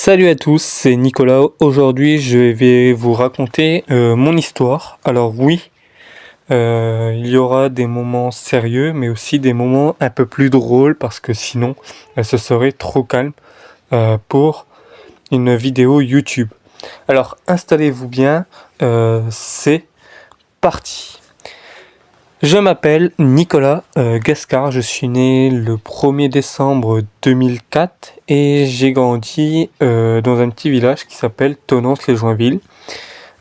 Salut à tous, c'est Nicolas. Aujourd'hui, je vais vous raconter mon histoire. Alors oui, il y aura des moments sérieux, mais aussi des moments un peu plus drôles parce que sinon, ce serait trop calme pour une vidéo YouTube. Alors installez-vous bien, c'est parti. Je m'appelle Nicolas Gascard, je suis né le 1er décembre 2004 et j'ai grandi dans un petit village qui s'appelle Tonnance-les-Joinville.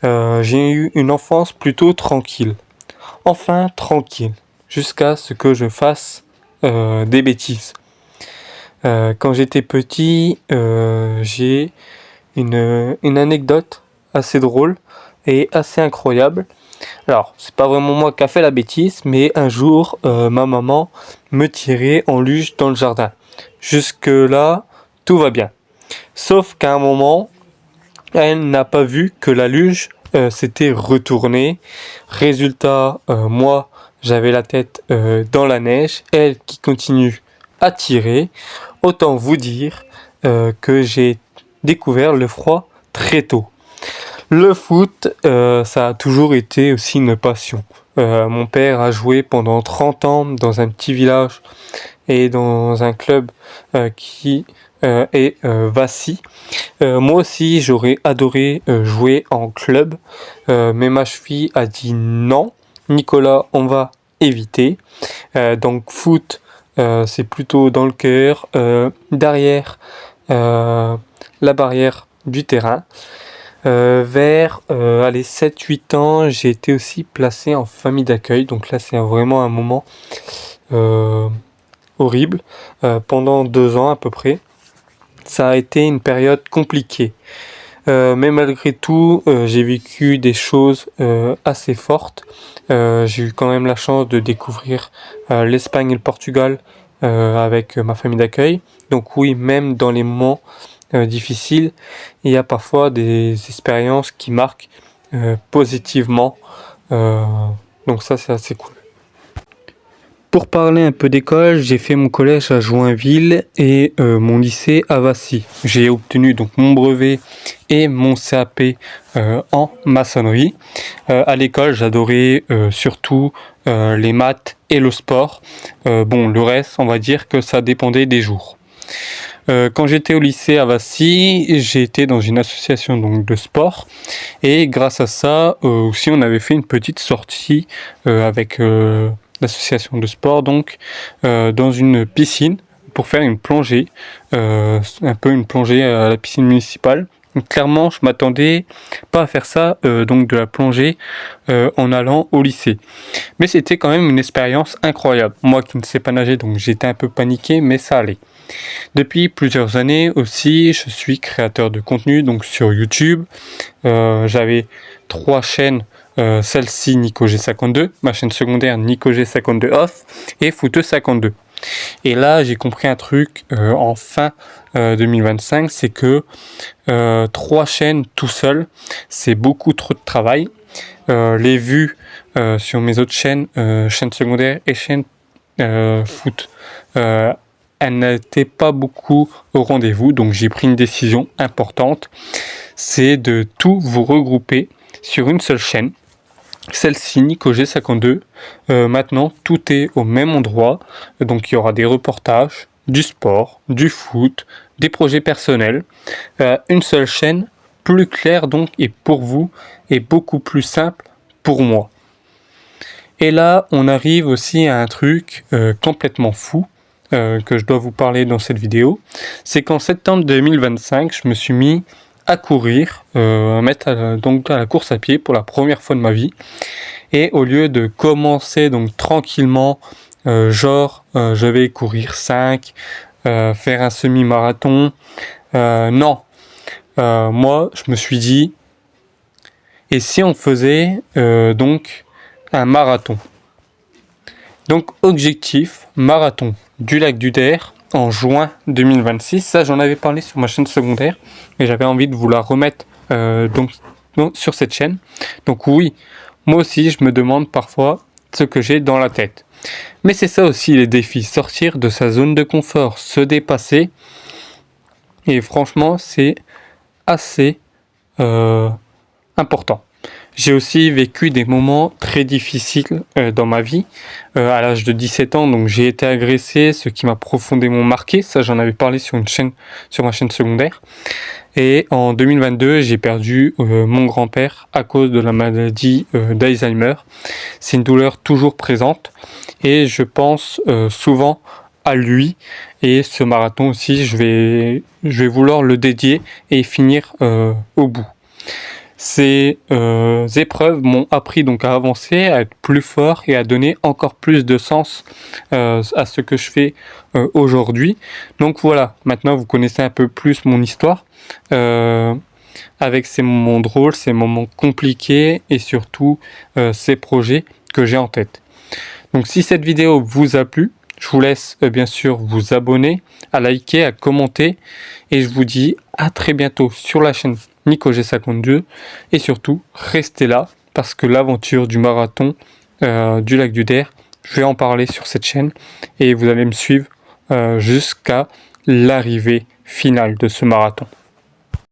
J'ai eu une enfance plutôt tranquille, enfin tranquille, jusqu'à ce que je fasse des bêtises. Quand j'étais petit, j'ai une anecdote assez drôle et assez incroyable. Alors, c'est pas vraiment moi qui a fait la bêtise, mais un jour, ma maman me tirait en luge dans le jardin. Jusque-là, tout va bien. Sauf qu'à un moment, elle n'a pas vu que la luge s'était retournée. Résultat, moi, j'avais la tête dans la neige, elle qui continue à tirer. Autant vous dire que j'ai découvert le froid très tôt. Le foot, ça a toujours été aussi une passion. Mon père a joué pendant 30 ans dans un petit village et dans un club qui est Vassy. Moi aussi, j'aurais adoré jouer en club, mais ma cheville a dit non. Nicolas, on va éviter. Donc foot, c'est plutôt dans le cœur, derrière la barrière du terrain. Vers 7-8 ans, j'ai été aussi placé en famille d'accueil. Donc là, c'est vraiment un moment horrible. Pendant 2 ans à peu près. Ça a été une période compliquée. Mais malgré tout, j'ai vécu des choses assez fortes. J'ai eu quand même la chance de découvrir l'Espagne et le Portugal avec ma famille d'accueil. Donc oui, même dans les moments difficiles, il y a parfois des expériences qui marquent positivement. Donc ça, c'est assez cool. Pour parler un peu d'école, j'ai fait mon collège à Joinville et mon lycée à Vassy. J'ai obtenu donc mon brevet et mon CAP en maçonnerie. À l'école, j'adorais surtout les maths et le sport. Le reste, on va dire que ça dépendait des jours. Quand j'étais au lycée à Vassy, j'ai été dans une association donc de sport et grâce à ça aussi on avait fait une petite sortie avec l'association de sport donc dans une piscine pour faire une plongée, un peu une plongée à la piscine municipale. Donc, clairement, je m'attendais pas à faire ça, donc de la plongée en allant au lycée. Mais c'était quand même une expérience incroyable. Moi qui ne sais pas nager, donc j'étais un peu paniqué, mais ça allait. Depuis plusieurs années aussi, je suis créateur de contenu donc sur YouTube. J'avais 3 chaînes, celle-ci NicoG52, ma chaîne secondaire NicoG52 Off et Footeux52. Et là, j'ai compris un truc en fin 2025, c'est que 3 chaînes tout seul, c'est beaucoup trop de travail. Les vues sur mes autres chaînes, chaîne secondaire et chaîne foot, elle n'était pas beaucoup au rendez-vous, donc j'ai pris une décision importante, c'est de tout vous regrouper sur une seule chaîne. Celle-ci, NicoG52, maintenant tout est au même endroit, donc il y aura des reportages, du sport, du foot, des projets personnels, une seule chaîne, plus claire donc et pour vous, et beaucoup plus simple pour moi. Et là, on arrive aussi à un truc complètement fou, que je dois vous parler dans cette vidéo, c'est qu'en septembre 2025, je me suis mis à courir, donc à la course à pied pour la première fois de ma vie. Et au lieu de commencer donc tranquillement, je vais courir 5, faire un semi-marathon, non. Moi, je me suis dit, et si on faisait donc un marathon? Donc objectif, marathon du lac du Der en juin 2026. Ça, j'en avais parlé sur ma chaîne secondaire et j'avais envie de vous la remettre donc sur cette chaîne. Donc oui, moi aussi, je me demande parfois ce que j'ai dans la tête. Mais c'est ça aussi les défis, sortir de sa zone de confort, se dépasser. Et franchement, c'est assez important. J'ai aussi vécu des moments très difficiles dans ma vie. À l'âge de 17 ans, donc j'ai été agressé, ce qui m'a profondément marqué. Ça, j'en avais parlé sur ma chaîne secondaire. Et en 2022, j'ai perdu mon grand-père à cause de la maladie d'Alzheimer. C'est une douleur toujours présente et je pense souvent à lui. Et ce marathon aussi, je vais vouloir le dédier et finir au bout. Ces épreuves m'ont appris donc à avancer, à être plus fort et à donner encore plus de sens à ce que je fais aujourd'hui. Donc voilà, maintenant vous connaissez un peu plus mon histoire, avec ces moments drôles, ces moments compliqués et surtout ces projets que j'ai en tête. Donc si cette vidéo vous a plu, je vous laisse bien sûr vous abonner, à liker, à commenter et je vous dis à très bientôt sur la chaîne NicoG52 et surtout restez là parce que l'aventure du marathon du lac du Der, je vais en parler sur cette chaîne et vous allez me suivre jusqu'à l'arrivée finale de ce marathon.